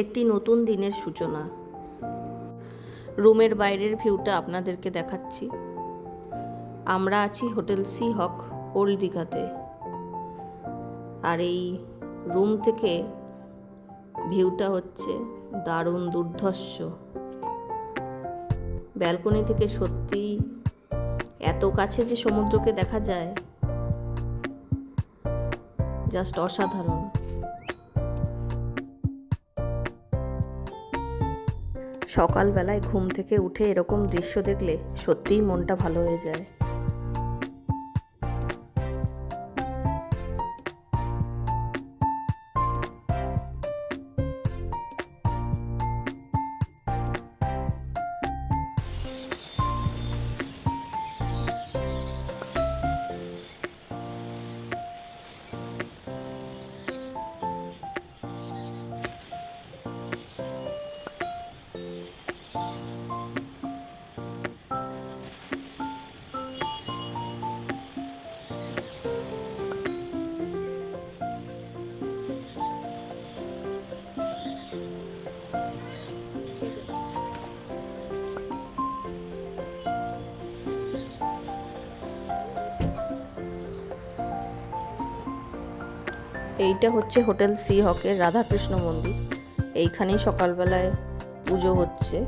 একটি নতুন দিনের সূচনা। রুমের বাইরের ভিউটা আপনাদেরকে দেখাচ্ছি। আমরা আছি হোটেল সি হক ওল্ড দীঘাতে, আর এই রুম থেকে ভিউটা হচ্ছে দারুণ দুর্ধর্ষ। ব্যালকনি থেকে সত্যি এত কাছে যে সমুদ্রকে দেখা যায়, জাস্ট অসাধারণ। সকালবেলায় ঘুম থেকে উঠে এরকম দৃশ্য দেখলে সত্যিই মনটা ভালো হয়ে যায়। এইটা হচ্ছে হোটেল সি হকের রাধাকৃষ্ণ মন্দির। এইখানেই সকালবেলায় পুজো হচ্ছে।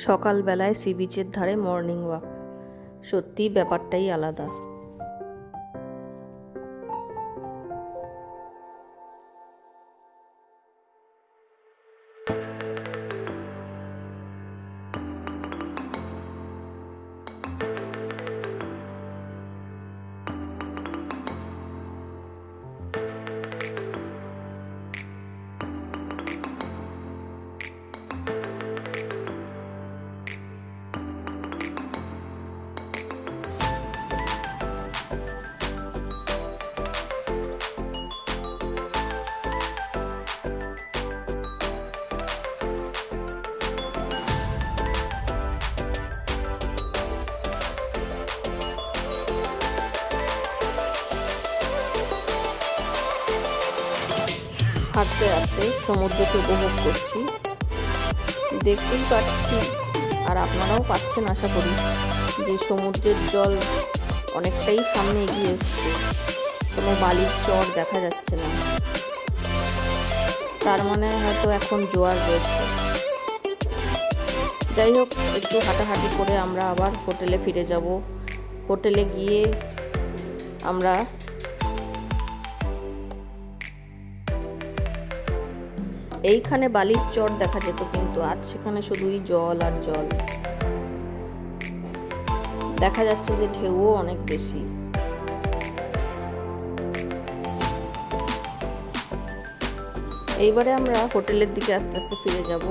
সকালবেলায় সি বিচের ধারে মর্নিং ওয়াক, সত্যিই ব্যাপারটাই আলাদা। হাঁটতে হাঁটতে সমুদ্রকে উপভোগ করছি, দেখতেই পাচ্ছি আর আপনারাও পাচ্ছেন আশা করি যে সমুদ্রের জল অনেকটাই সামনে এগিয়ে এসছে। কোনো বালির চর দেখা যাচ্ছে না, তার মানে হয়তো এখন জোয়ার রয়েছে। যাই হোক, একটু হাঁটাহাঁটি করে আমরা আবার হোটেলে ফিরে যাব। হোটেলে গিয়ে আমরা এইখানে বালির চর দেখা যেত, কিন্তু আজ সেখানে শুধুই জল আর জল। দেখা যাচ্ছে যে ঢেউও অনেক বেশি। এইবারে আমরা হোটেলের দিকে আস্তে আস্তে ফিরে যাব।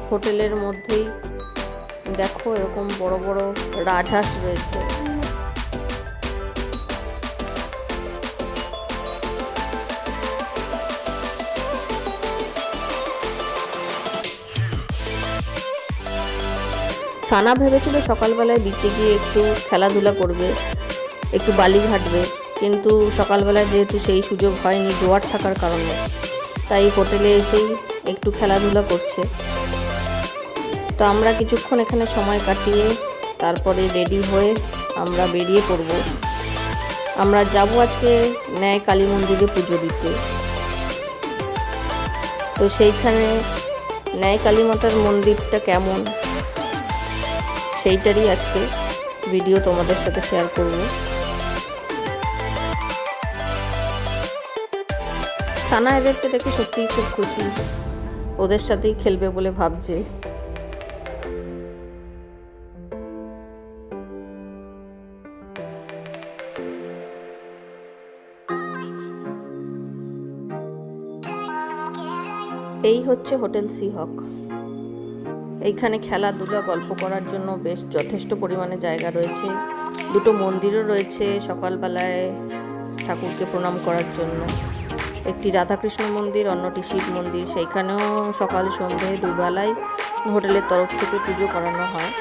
হোটেলের মধ্যেই দেখো এরকম বড় বড় রাজহাঁস রয়েছে। সানা ভেবেছিল সকালবেলায় বিচে গিয়ে একটু খেলাধুলা করবে, একটু বালি ঘাটবে, কিন্তু সকালবেলায় যেহেতু সেই সুযোগ হয়নি জোয়ার থাকার কারণে, তাই হোটেলে এসেই একটু খেলাধুলা করছে। তো আমরা কিছুক্ষণ এখানে সময় কাটিয়ে তারপরে রেডি হয়ে আমরা বেরিয়ে পড়ব। আমরা যাব আজকে ন্যায় কালী মন্দিরে পুজো দিতে। তো সেইখানে ন্যায় কালী মাতার মন্দিরটা কেমন, সেইটারই আজকে ভিডিও তোমাদের সাথে শেয়ার করব। সানা এদেরকে দেখে সত্যিই খুব খুশি, ওদের সাথেই খেলবে বলে ভাবছে। এই হচ্ছে হোটেল সিহক। এইখানে খেলাধুলা গল্প করার জন্য বেশ যথেষ্ট পরিমাণে জায়গা রয়েছে। দুটো মন্দিরও রয়েছে সকালবেলায় ঠাকুরকে প্রণাম করার জন্য। একটি রাধাকৃষ্ণ মন্দির, অন্যটি শিব মন্দির। সেইখানেও সকাল সন্ধে দুবেলায় হোটেলের তরফ থেকে পুজো করানো হয়।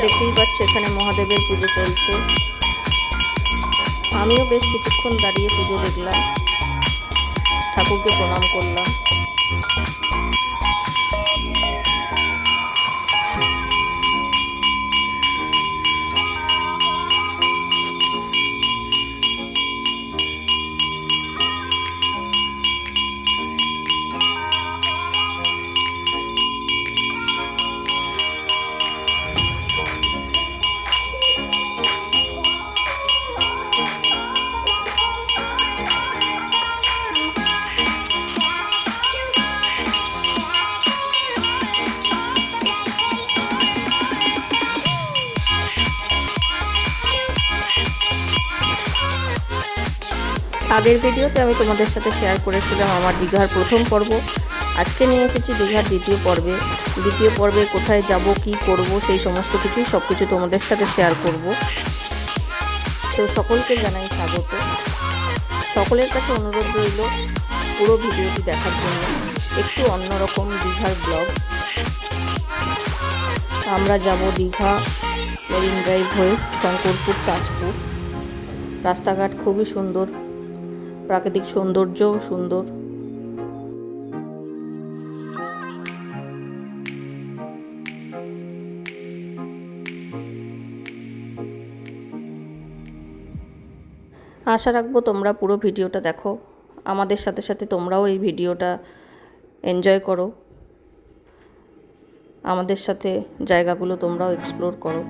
দেখতেই পাচ্ছ এখানে মহাদেবের পুজো চলছে। আমিও বেশ কিছুক্ষণ দাঁড়িয়ে পুজো দেখলাম, ঠাকুরকে প্রণাম করলাম। আগের ভিডিওতে আমি তোমাদের সাথে শেয়ার করেছিলাম আমার দীঘার প্রথম পর্ব। আজকে নিয়ে এসেছি দীঘার দ্বিতীয় পর্বে কোথায় যাব, কি করব, সেই সমস্ত সব কিছু তোমাদের সাথে শেয়ার করব। তো সকলকে জানাই স্বাগত। সকলের কাছে অনুরোধ রইল পুরো ভিডিওটি দেখার জন্য। একটু অন্যরকম দীঘার ব্লগ। আমরা যাব দীঘা মেরিন ড্রাইভ হয়ে শঙ্করপুর, তাজপুর। রাস্তাঘাট খুবই সুন্দর, প্রাকৃতিক সৌন্দর্যও সুন্দর। আশা রাখবো তোমরা পুরো ভিডিওটা দেখো, আমাদের সাথে সাথে তোমরাও এই ভিডিওটা এনজয় করো, আমাদের সাথে জায়গাগুলো তোমরাও এক্সপ্লোর করো।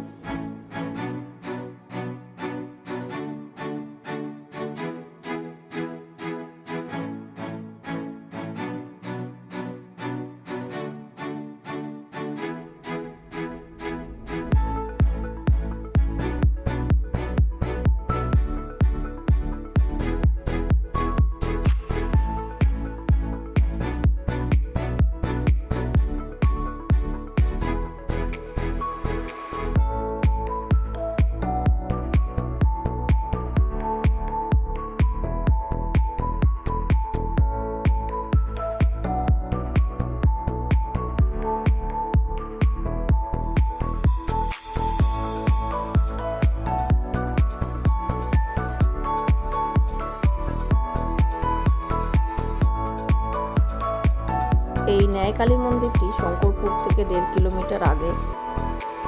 এই ন্যায়কালী মন্দিরটি শঙ্করপুর থেকে 1.5 কিলোমিটার আগে,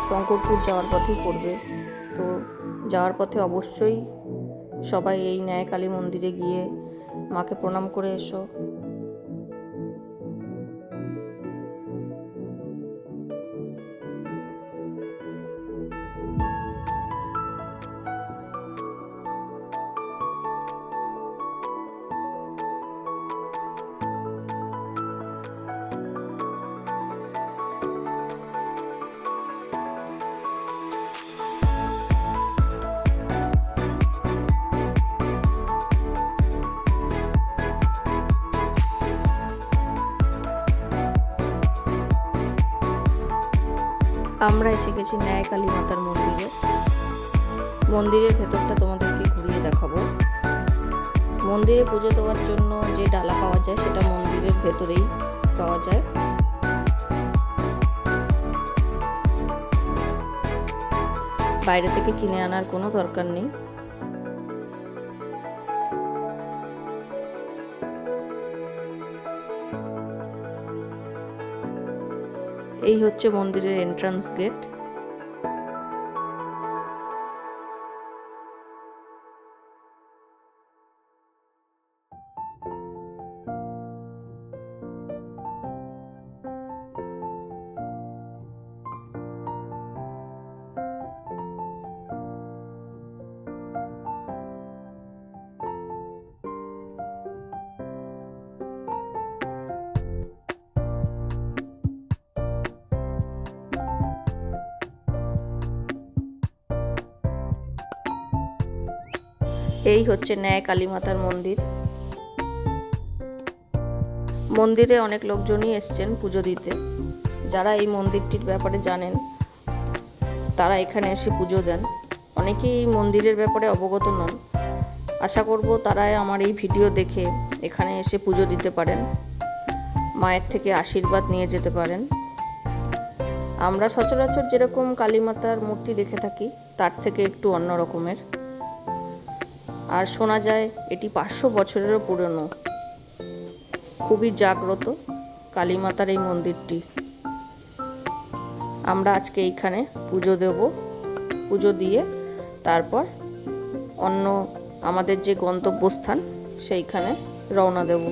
শঙ্করপুর যাওয়ার পথেই পড়বে। তো যাওয়ার পথে অবশ্যই সবাই এই ন্যায়কালী মন্দিরে গিয়ে মাকে প্রণাম করে এসো। আমরা এসে গেছি ন্যায়কালী মাতার মন্দিরে। মন্দিরের ভেতরটা তোমাদেরকে ঘুরিয়ে দেখাবো। মন্দিরে পুজো দেওয়ার জন্য যে ডালা পাওয়া যায় সেটা মন্দিরের ভেতরেই পাওয়া যায়। বাইরে থেকে কিনে আনার কোনো দরকার নেই। এই হচ্ছে মন্দিরের এন্ট্রান্স গেট। এই হচ্ছে ন্যায় কালী মাতার মন্দির। মন্দিরে অনেক লোকজনই এসছেন পুজো দিতে। যারা এই মন্দিরটির ব্যাপারে জানেন তারা এখানে এসে পুজো দেন। অনেকেই এই মন্দিরের ব্যাপারে অবগত নন। আশা করব তারা আমার এই ভিডিও দেখে এখানে এসে পুজো দিতে পারেন, মায়ের থেকে আশীর্বাদ নিয়ে যেতে পারেন। আমরা সচরাচর যেরকম কালী মাতার মূর্তি দেখে থাকি তার থেকে একটু অন্য রকমের। আর শোনা যায় এটি 500 বছরেরও পুরনো। খুবই জাগ্রত কালী মাতার এই মন্দিরটি। আমরা আজকে এইখানে পুজো দেব। পুজো দিয়ে তারপর অন্য আমাদের যে গন্তব্যস্থান সেইখানে রওনা দেব।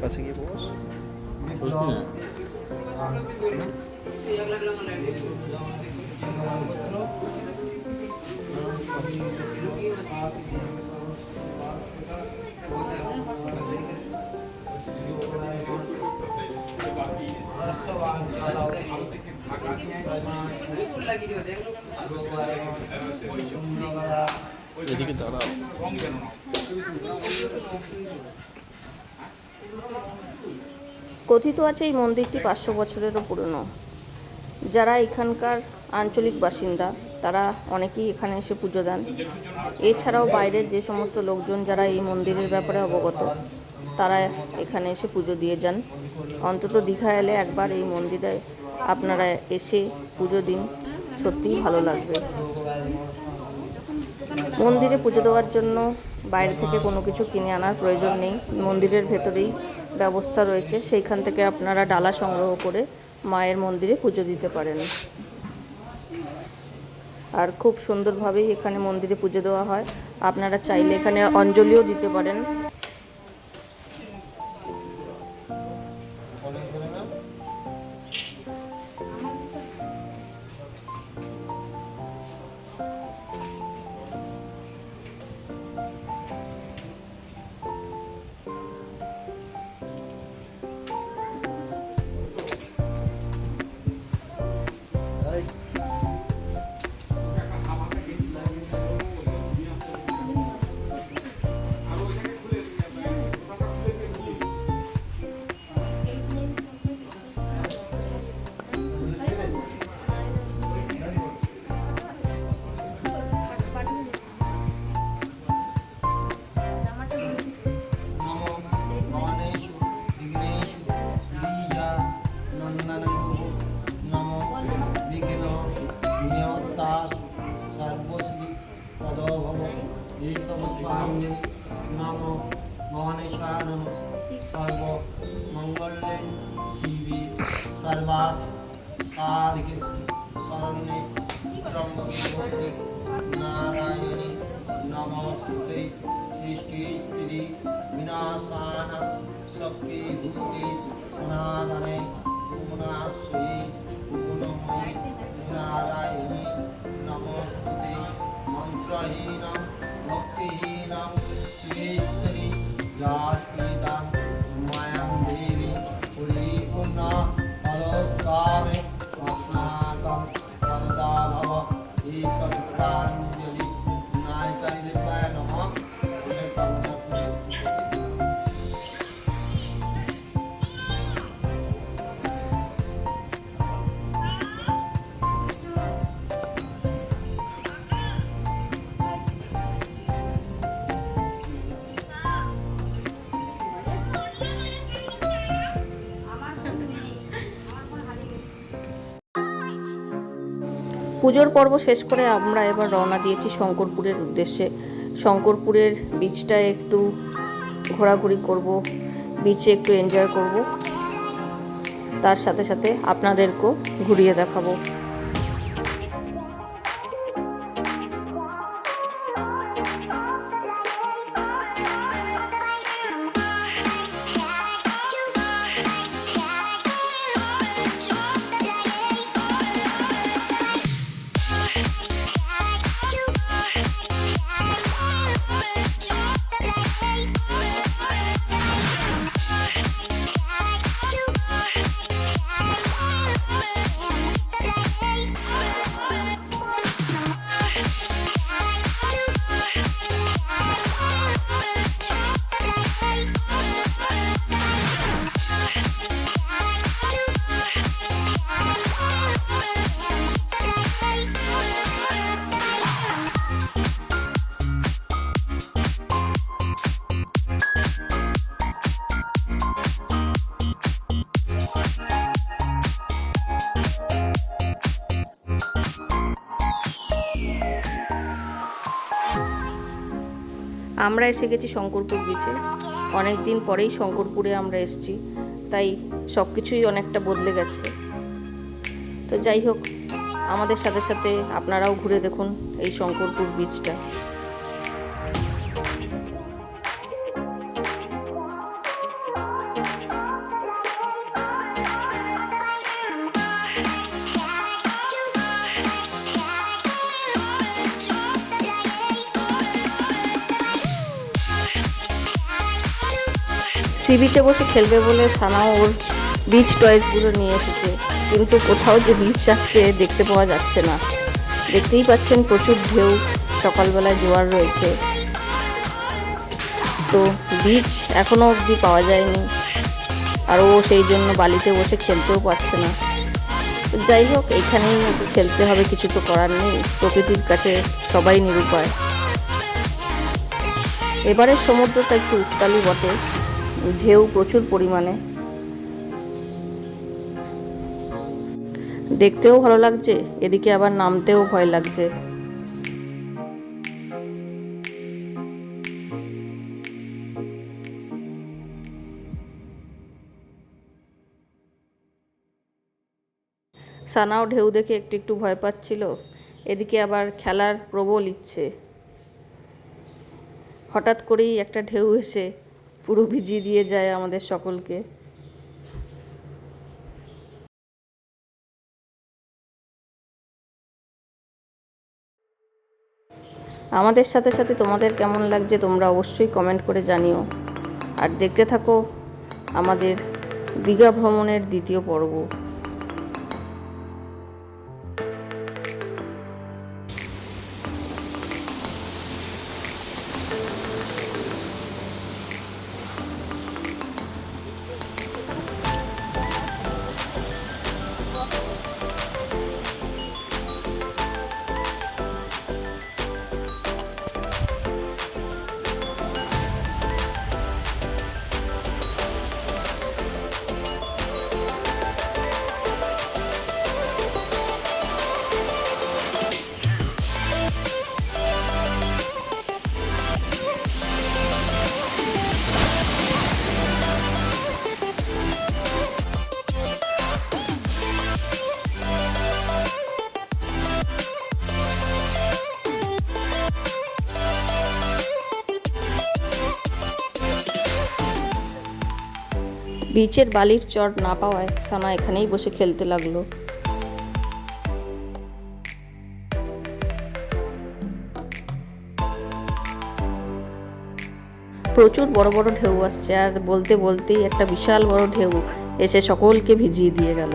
পাশে গিয়ে বস এদিকে দাঁড়াও। কথিত আছে এই মন্দিরটি 500 বছরেরও পুরনো। যারা এখানকার আঞ্চলিক বাসিন্দা তারা অনেকেই এখানে এসে পুজো দেন। এছাড়াও বাইরের যে সমস্ত লোকজন যারা এই মন্দিরের ব্যাপারে অবগত তারা এখানে এসে পুজো দিয়ে যান। অন্তত দীঘা এলে একবার এই মন্দিরে আপনারা এসে পুজো দিন, সত্যিই ভালো লাগবে। মন্দিরে পুজো দেওয়ার জন্য বাইরে থেকে কোনো কিছু কিনে আনার প্রয়োজন নেই। মন্দিরের ভেতরেই ব্যবস্থা রয়েছে, সেইখান থেকে আপনারা ডালা সংগ্রহ করে মায়ের মন্দিরে পুজো দিতে পারেন। আর খুব সুন্দরভাবেই এখানে মন্দিরে পুজো দেওয়া হয়। আপনারা চাইলে এখানে অঞ্জলিও দিতে পারেন। नमो गणेशाय नमः सर्व मंगले शिवे सर्वार्थ साधिके शरण्ये त्र्यंबके गौरी नारायणी नमोस्तुते सृष्टि स्थिति विनाशान शक्ति भूति सनातने पूर्णाश्री पूर्णमयी नारायणी नमोस्तुते मंत्रहीन भक्तिहीन श्रीश्वरी जास्पीता मायां देवी परिपूर्णा फलस्कामे পুজোর পর্ব শেষ করে আমরা এবার রওনা দিয়েছি শঙ্করপুরের উদ্দেশ্যে। শঙ্করপুরের বিচটায় একটু ঘোরাঘুরি করব, বিচে একটু এনজয় করব, তার সাথে সাথে আপনাদেরকেও ঘুরিয়ে দেখাবো। আমরা এসে গেছি শঙ্করপুর বিচে। অনেক দিন পরেই শঙ্করপুরে আমরা এসেছি, তাই সব কিছুই অনেকটা বদলে গেছে। তো যাই হোক, আমাদের সাথে সাথে আপনারাও ঘুরে দেখুন এই শঙ্করপুর বিচটা। সি বিচে বসে খেলবে বলে সানাও ওর বিচ টয়েসগুলো নিয়ে এসেছে, কিন্তু কোথাও যে বিচ আজকে দেখতে পাওয়া যাচ্ছে না। দেখতেই পাচ্ছেন প্রচুর ঢেউ, সকালবেলায় জোয়ার রয়েছে, তো বিচ এখনও অবধি পাওয়া যায়নি, আর ও সেই জন্য বালিতে বসে খেলতেও পারছে না। তো যাই হোক, এখানেই খেলতে হবে, কিছু তো করার নেই, প্রকৃতির কাছে সবাই নিরুপায়। এবারের সমুদ্রটা একটু উত্তালই বটে, ঢেউ প্রচুর পরিমাণে, দেখতেও ভালো লাগছে, এদিকে আবার নামতেও ভয় লাগছে। সানাও ঢেউ দেখে একটু একটু ভয় পাচ্ছিল, এদিকে আবার খেলার প্রবল ইচ্ছে। হঠাৎ করেই একটা ঢেউ এসে পুরো ভিজিয়ে দিয়ে যায় আমাদের সকলকে। আমাদের সাথে সাথে তোমাদের কেমন লাগছে তোমরা অবশ্যই কমেন্ট করে জানিও, আর দেখতে থাকো আমাদের দীঘা ভ্রমণের দ্বিতীয় পর্ব। বিচের বালির চর না পাওয়ায় সানা এখানেই বসে খেলতে লাগলো। প্রচুর বড় বড় ঢেউ আসছে, আর বলতে বলতেই একটা বিশাল বড় ঢেউ এসে সকলকে ভিজিয়ে দিয়ে গেল।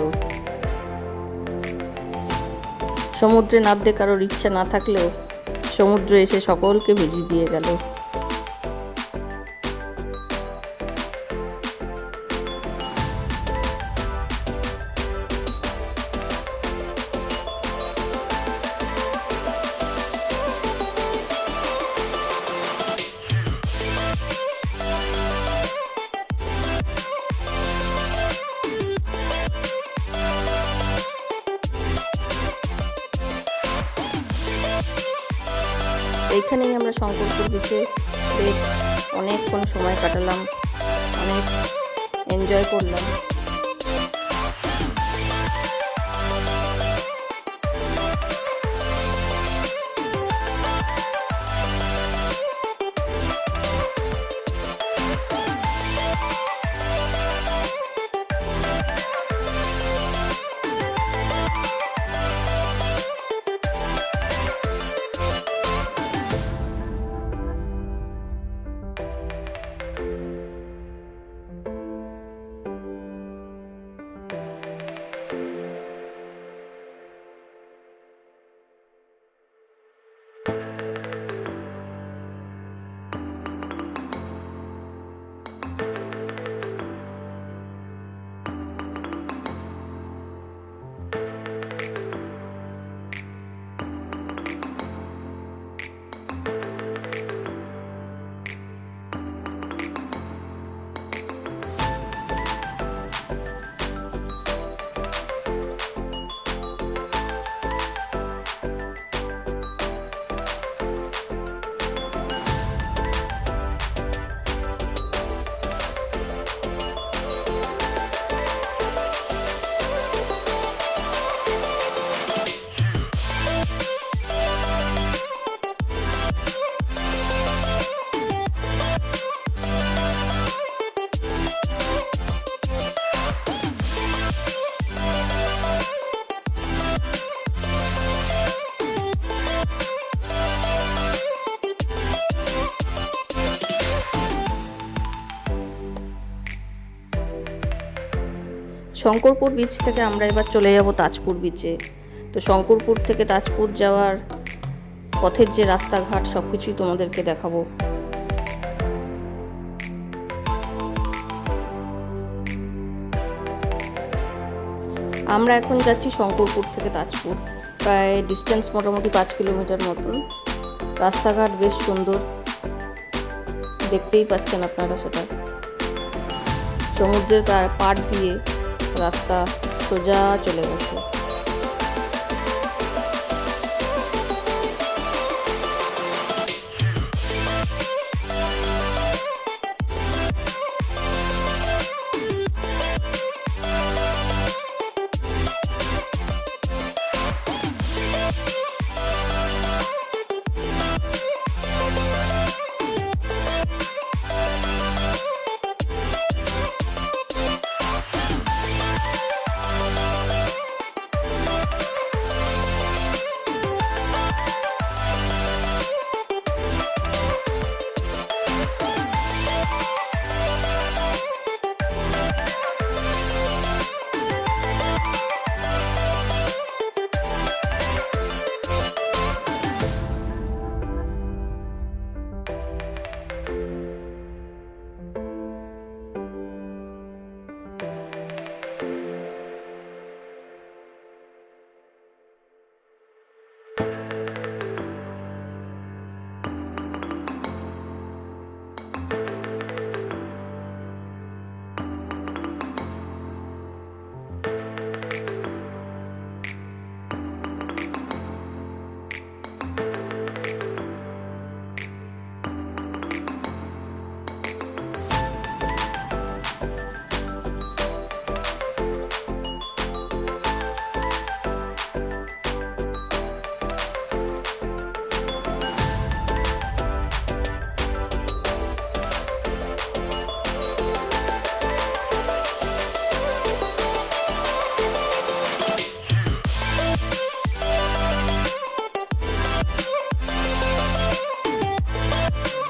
সমুদ্রে নামতে কারোর ইচ্ছা না থাকলেও সমুদ্র এসে সকলকে ভিজিয়ে দিয়ে গেল। এইখানেই আমরা শঙ্করপুর বিচে বেশ অনেকক্ষণ সময় কাটালাম, অনেক এনজয় করলাম। শঙ্করপুর বিচ থেকে আমরা এবার চলে যাব তাজপুর বিচে। তো শঙ্করপুর থেকে তাজপুর যাওয়ার পথের যে রাস্তাঘাট সব কিছুই তোমাদেরকে দেখাবো। আমরা এখন যাচ্ছি শঙ্করপুর থেকে তাজপুর, প্রায় ডিস্টেন্স মোটামুটি 5 কিলোমিটার মতন। রাস্তাঘাট বেশ সুন্দর, দেখতেই পাচ্ছেন আপনারা সেটা। সমুদ্রের পাড় দিয়ে রাস্তা সোজা চলে গেছে।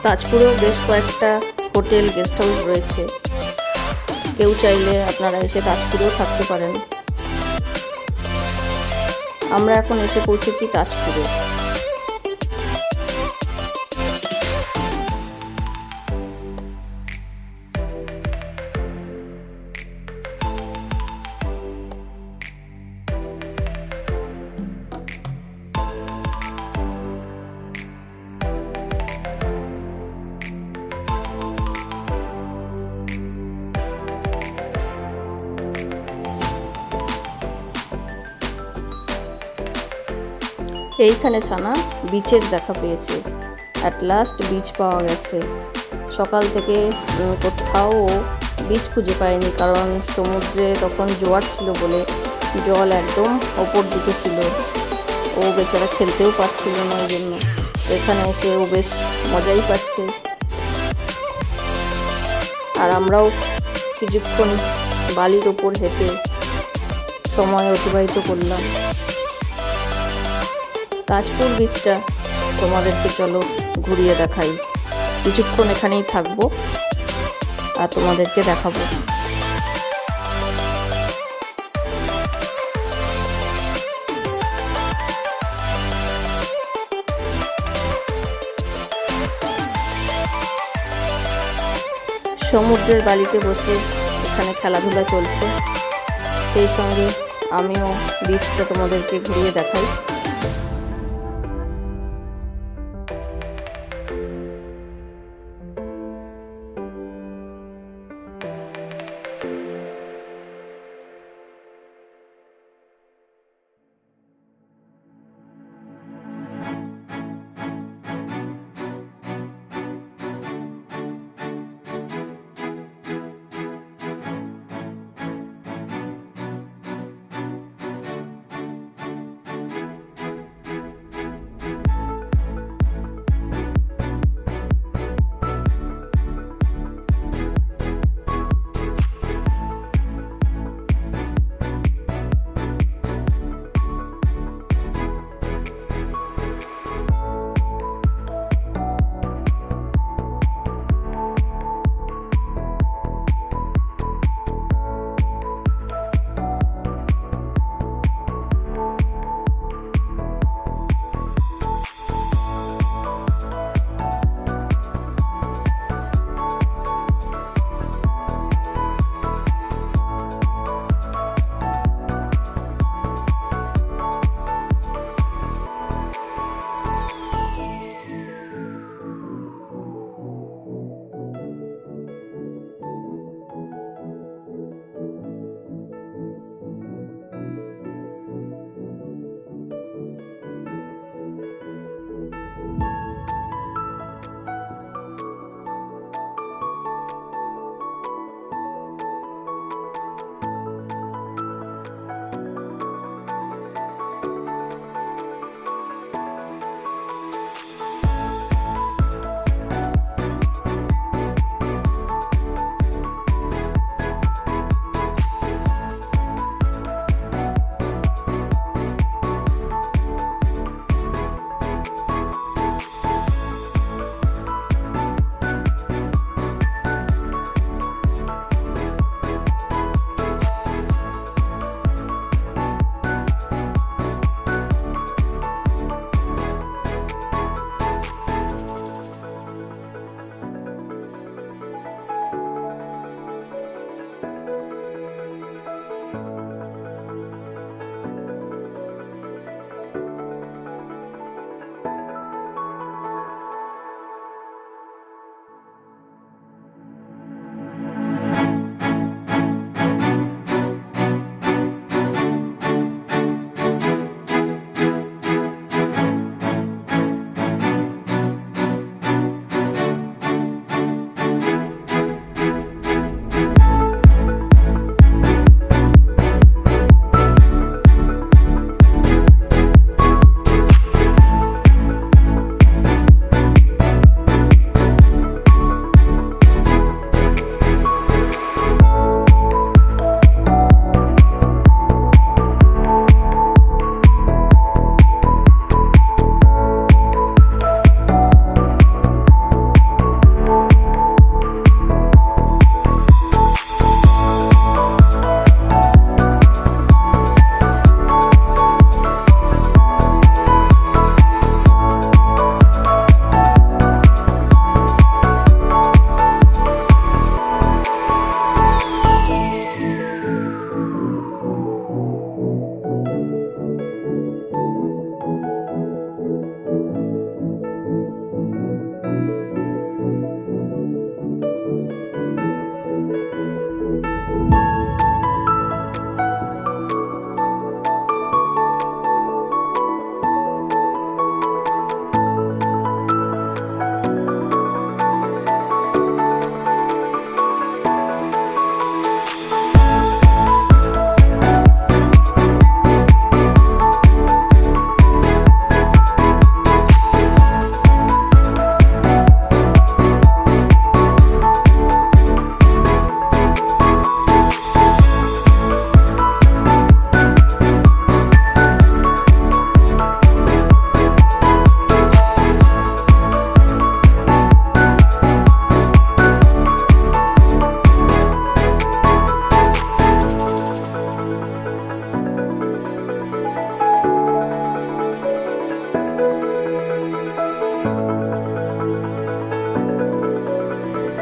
তাজপুরেও বেশ কয়েকটা হোটেল, গেস্ট হাউস রয়েছে। কেউ চাইলে আপনারা এসে তাজপুরেও থাকতে পারেন। আমরা এখন এসে পৌঁছেছি তাজপুরে। এইখানে সানা বিচের দেখা পেয়েছে। অ্যাট লাস্ট বীজ পাওয়া গেছে। সকাল থেকে কোথাও বীজ খুঁজে পায়নি, কারণ সমুদ্রে তখন জোয়ার ছিল বলে জল একদম ওপর দিকে ছিল। ও বেচারা খেলতেও পারছিল না, ওই জন্য এখানে এসে ও বেশ মজাই পাচ্ছে। আর আমরাও কিছুক্ষণ বালির ওপর হেঁটে সময় অতিবাহিত করলাম। তাজপুর বীচটা তোমাদেরকে চলো ঘুরিয়ে দেখাই। কিছুক্ষণ এখানেই থাকবো আর তোমাদেরকে দেখাবো। সমুদ্রের বালিতে বসে এখানে খেলাধুলা চলছে, সেই সঙ্গে আমিও বীচটা তোমাদেরকে ঘুরিয়ে দেখাই।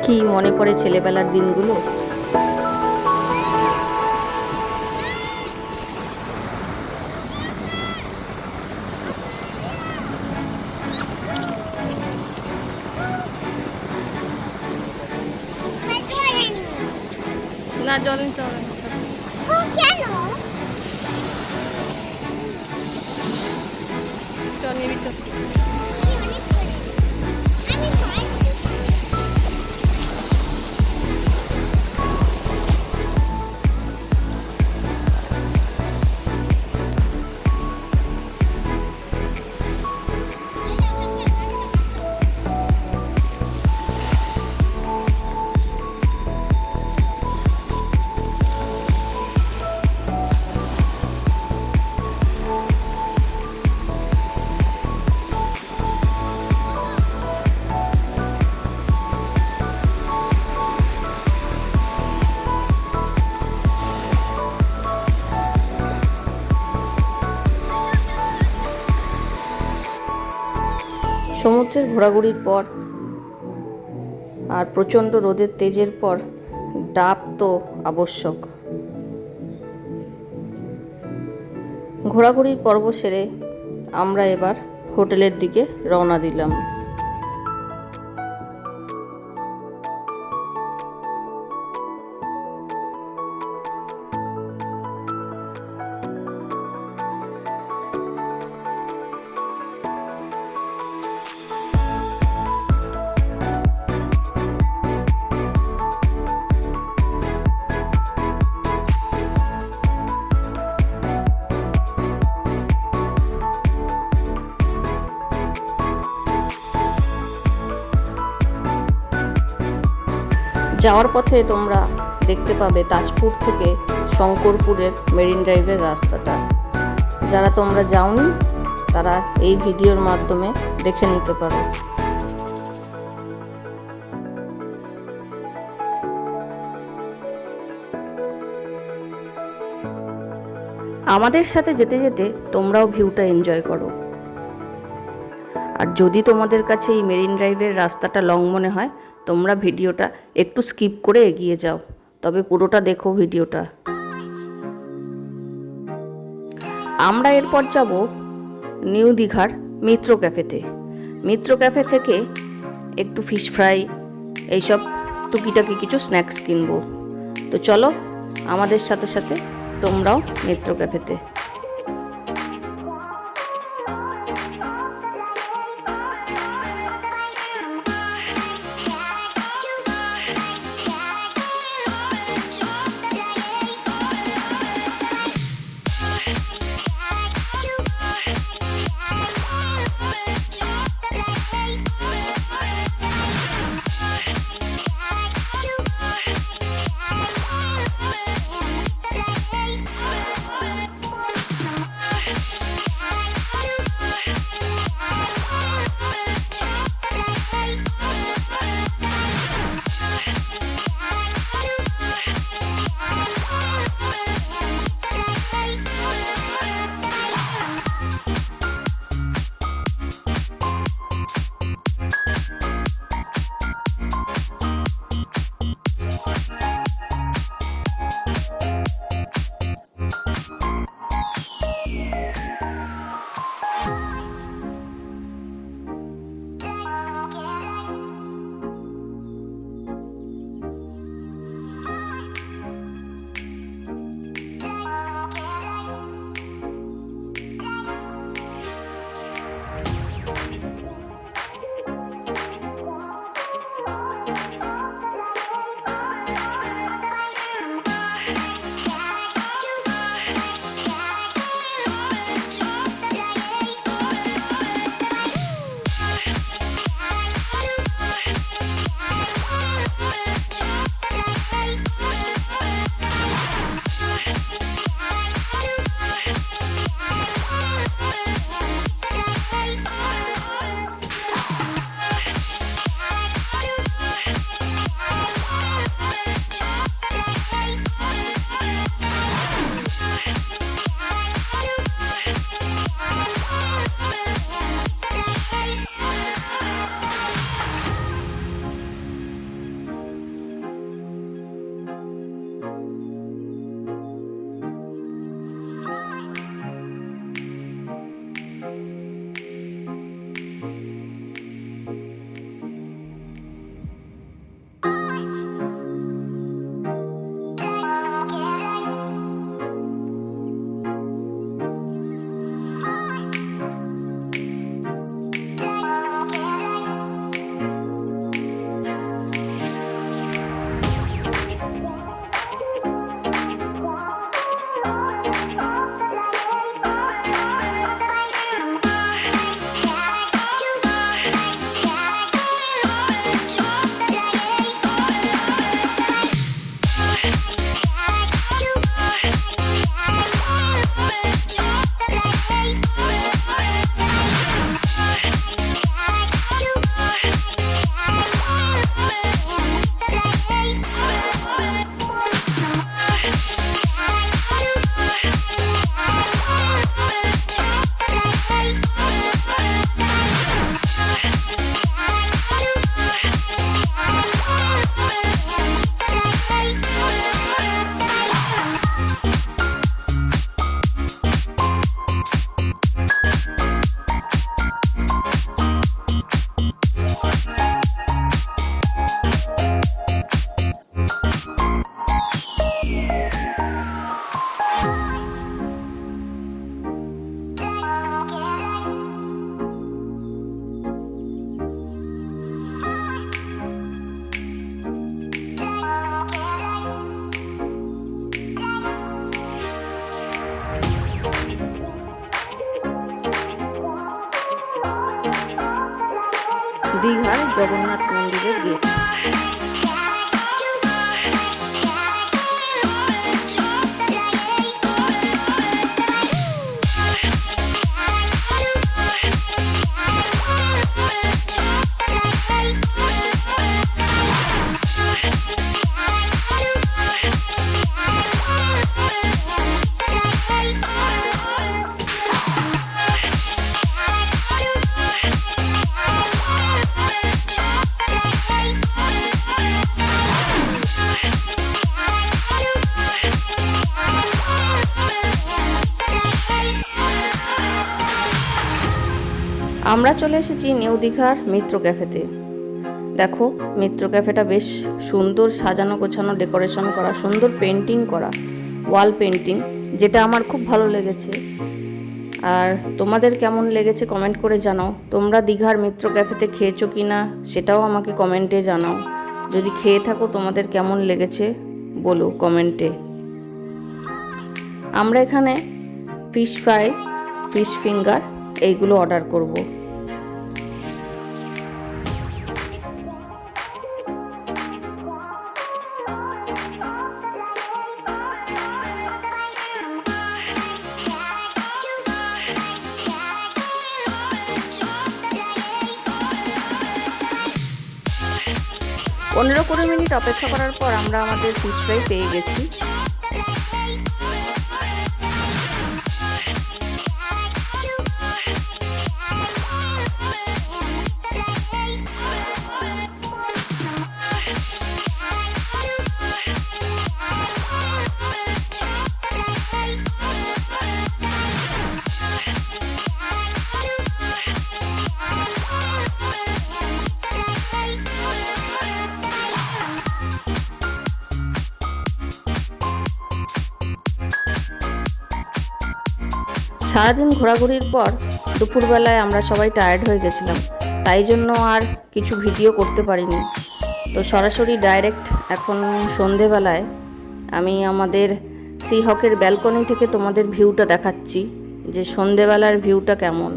কি মনে পড়ে ছেলেবেলার দিনগুলো। না জল নিতে হবে না। কেন? চল নিবি চল। সমুদ্রের ঘোরাঘুরির পর আর প্রচণ্ড রোদের তেজের পর ডাব তো আবশ্যক। ঘোরাঘুরির পর্ব সেরে আমরা এবার হোটেলের দিকে রওনা দিলাম। যাওয়ার পথে তোমরা দেখতে পাবে তাজপুর থেকে শঙ্করপুরের মেরিন ড্রাইভের রাস্তাটা। যারা তোমরা যাওনি তারা এই ভিডিওর মাধ্যমে দেখে নিতে পারো। আমাদের সাথে যেতে যেতে তোমরাও ভিউটা এনজয় করো। আর যদি তোমাদের কাছে এই মেরিন ড্রাইভের রাস্তাটা লং মনে হয়, তোমরা ভিডিওটা একটু স্কিপ করে এগিয়ে যাও, তবে পুরোটা দেখো ভিডিওটা। আমরা এরপর যাব নিউ দীঘার মিত্র ক্যাফেতে। মিত্র ক্যাফে থেকে একটু ফিশ ফ্রাই এইসব টুকিটাকি কিছু স্ন্যাক্স কিনবো। তো চলো আমাদের সাথে সাথে তোমরাও মিত্র ক্যাফেতে। জগন্নাথ মন্দিরের গেট। আমরা চলে এসেছি নিউ দীঘার মিত্র ক্যাফেতে। দেখো, মিত্র ক্যাফেটা বেশ সুন্দর সাজানো গোছানো, ডেকোরেশন করা, সুন্দর পেন্টিং করা, ওয়াল পেন্টিং, যেটা আমার খুব ভালো লেগেছে। আর তোমাদের কেমন লেগেছে কমেন্ট করে জানাও। তোমরা দীঘার মিত্র ক্যাফেতে খেয়েছো কি না সেটাও আমাকে কমেন্টে জানাও। যদি খেয়ে থাকো তোমাদের কেমন লেগেছে বলো কমেন্টে। আমরা এখানে ফিশ ফ্রাই, ফিশ ফিঙ্গার এইগুলো অর্ডার করব। পনেরো 20 মিনিট অপেক্ষা করার পর আমরা আমাদের ফিশ ফ্রাই পেয়ে গেছি। সারাদিন ঘোরাঘুরির পর দুপুরবেলায় আমরা সবাই টায়ার্ড হয়ে গেছিলাম, তাই জন্য আর কিছু ভিডিও করতে পারিনি। তো সরাসরি ডাইরেক্ট এখন সন্ধেবেলায় আমি আমাদের সি হকের ব্যালকনি থেকে তোমাদের ভিউটা দেখাচ্ছি, যে সন্ধেবেলার ভিউটা কেমন।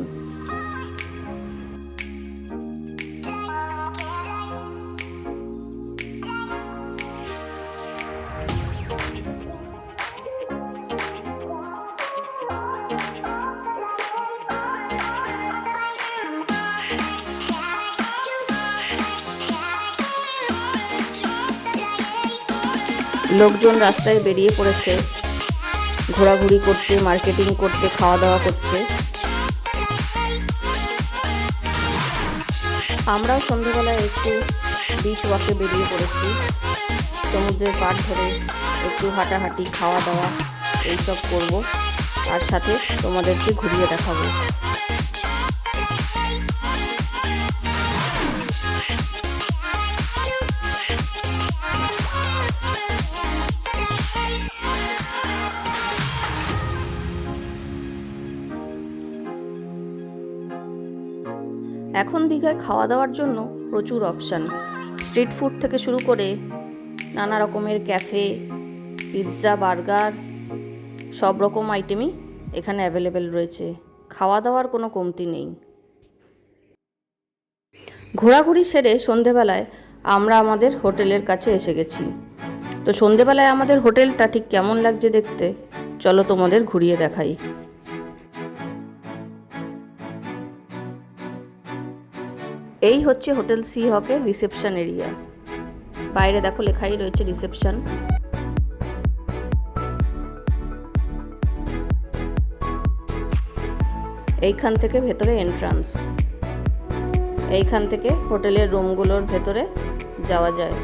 লোকজন রাস্তায় বেরিয়ে পড়েছে ঘোরাঘুরি করতে, মার্কেটিং করতে, খাওয়া দাওয়া করতে। আমরাও সন্ধ্যেবেলায় একটু বিচ ওয়াকে বেরিয়ে পড়েছি, সমুদ্রের পাড় ধরে একটু হাঁটাহাঁটি, খাওয়া দাওয়া এইসব করব, আর সাথে তোমাদেরকে ঘুরিয়ে দেখাবো। এখন দীঘায় খাওয়া দাওয়ার জন্য প্রচুর অপশান, স্ট্রিট ফুড থেকে শুরু করে নানা রকমের ক্যাফে, পিৎজা, বার্গার, সব রকম আইটেমই এখানে অ্যাভেলেবেল রয়েছে। খাওয়া দাওয়ার কোনো কমতি নেই। ঘোরাঘুরি সেরে সন্ধেবেলায় আমরা আমাদের হোটেলের কাছে এসে গেছি। তো সন্ধেবেলায় আমাদের হোটেলটা ঠিক কেমন লাগছে দেখতে, চলো তোমাদের ঘুরিয়ে দেখাই। এই হচ্ছে হোটেল সি হকের রিসেপশন এরিয়া। বাইরে দেখো লেখাই রয়েছে রিসেপশন। এইখান থেকে ভেতরে এন্ট্রান্স, এইখান থেকে হোটেলের রুমগুলোর ভেতরে যাওয়া যায়।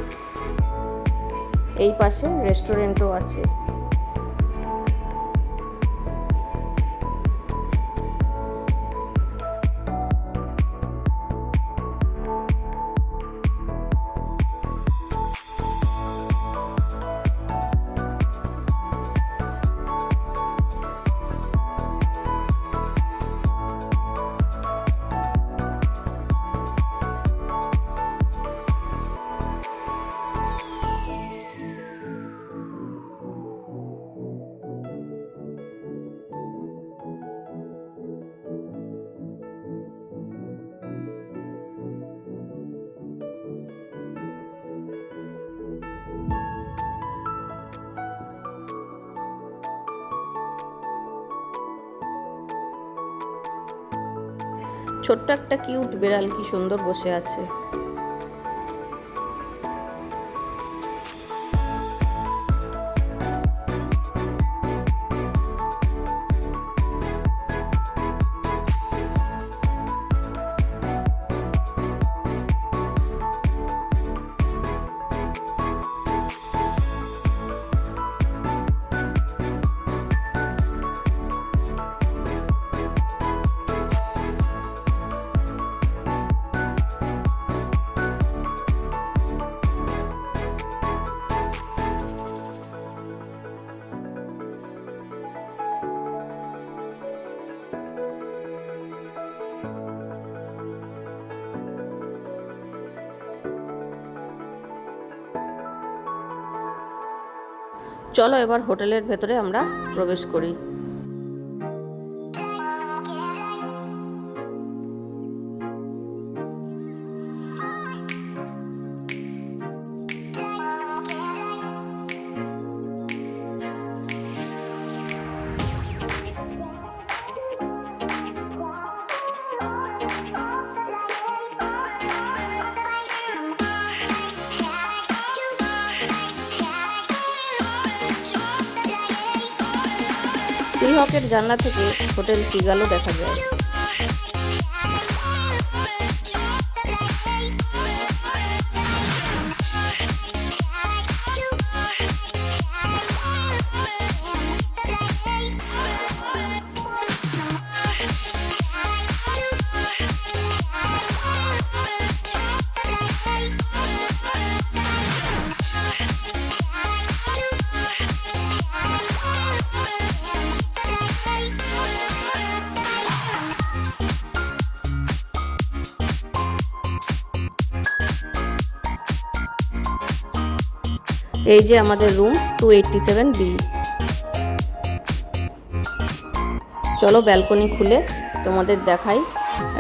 এই পাশে রেস্টুরেন্টও আছে। ছোট্ট একটা কিউট বিড়াল কি সুন্দর বসে আছে। চলো এবার হোটেলের ভেতরে আমরা প্রবেশ করি। সি হকের জানলা থেকে হোটেল সিগালও দেখা যায়। এই যে আমাদের রুম 287B। চলো ব্যালকনি খুলে তোমাদের দেখাই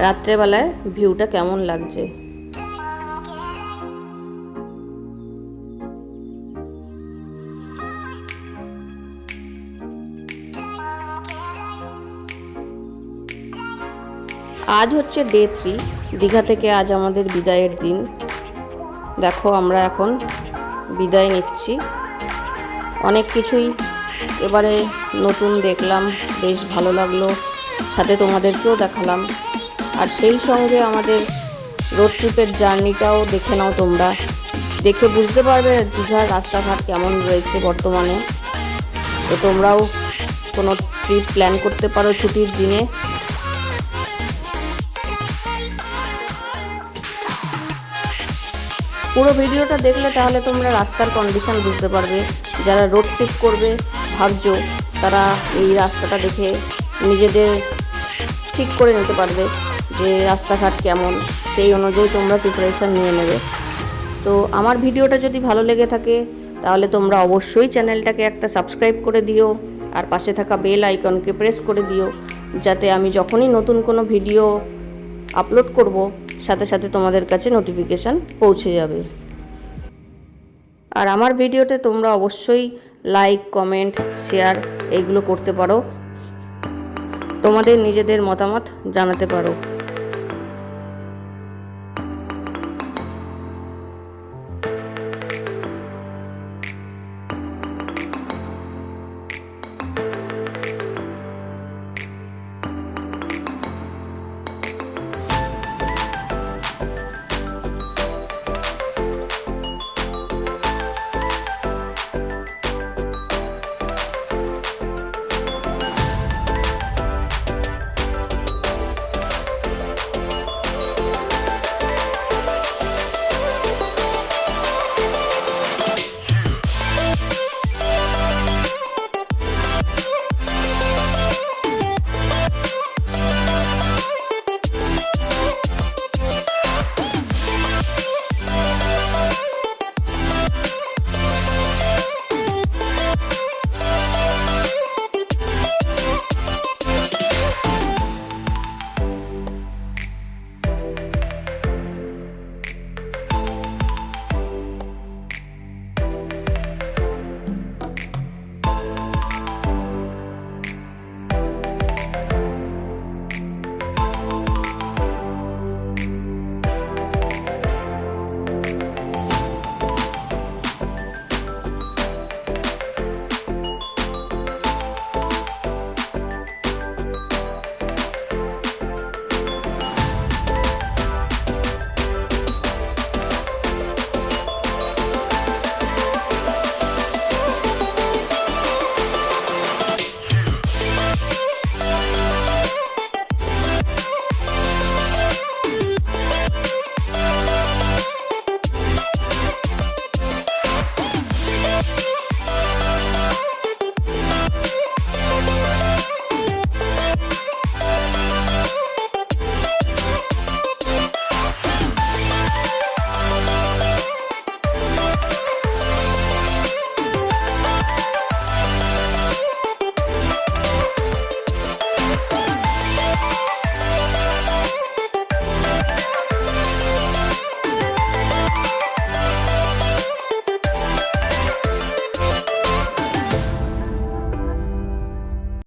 রাত্রেবেলায় ভিউটা কেমন লাগছে। আজ হচ্ছে ডে 3। দীঘা থেকে আজ আমাদের বিদায়ের দিন। দেখো আমরা এখন বিদায় নিচ্ছি। অনেক কিছুই এবারে নতুন দেখলাম, বেশ ভালো লাগলো, সাথে তোমাদেরকেও দেখালাম। আর সেই সঙ্গে আমাদের রোড ট্রিপের জার্নিটাও দেখে নাও তোমরা, দেখে বুঝতে পারবে দীঘার রাস্তাঘাট কেমন রয়েছে বর্তমানে। তো তোমরাও কোনো ট্রিপ প্ল্যান করতে পারো ছুটির দিনে। পুরো ভিডিওটা দেখলে তাহলে তোমরা রাস্তার কন্ডিশন বুঝতে পারবে। যারা রোড ট্রিপ করবে ভাবছো তারা এই রাস্তাটা দেখে নিজেদের ঠিক করে নিতে পারবে যে রাস্তাঘাট কেমন, সেই অনুযায়ী তোমরা প্রিপারেশান নিয়ে নেবে। তো আমার ভিডিওটা যদি ভালো লেগে থাকে তাহলে তোমরা অবশ্যই চ্যানেলটাকে একটা সাবস্ক্রাইব করে দিও, আর পাশে থাকা বেল আইকনকে প্রেস করে দিও, যাতে আমি যখনই নতুন কোনো ভিডিও আপলোড করব সাথে সাথে তোমাদের কাছে নোটিফিকেশান পৌঁছে যাবে। আর আমার ভিডিওতে তোমরা অবশ্যই লাইক, কমেন্ট, শেয়ার এইগুলো করতে পারো, তোমাদের নিজেদের মতামত জানাতে পারো।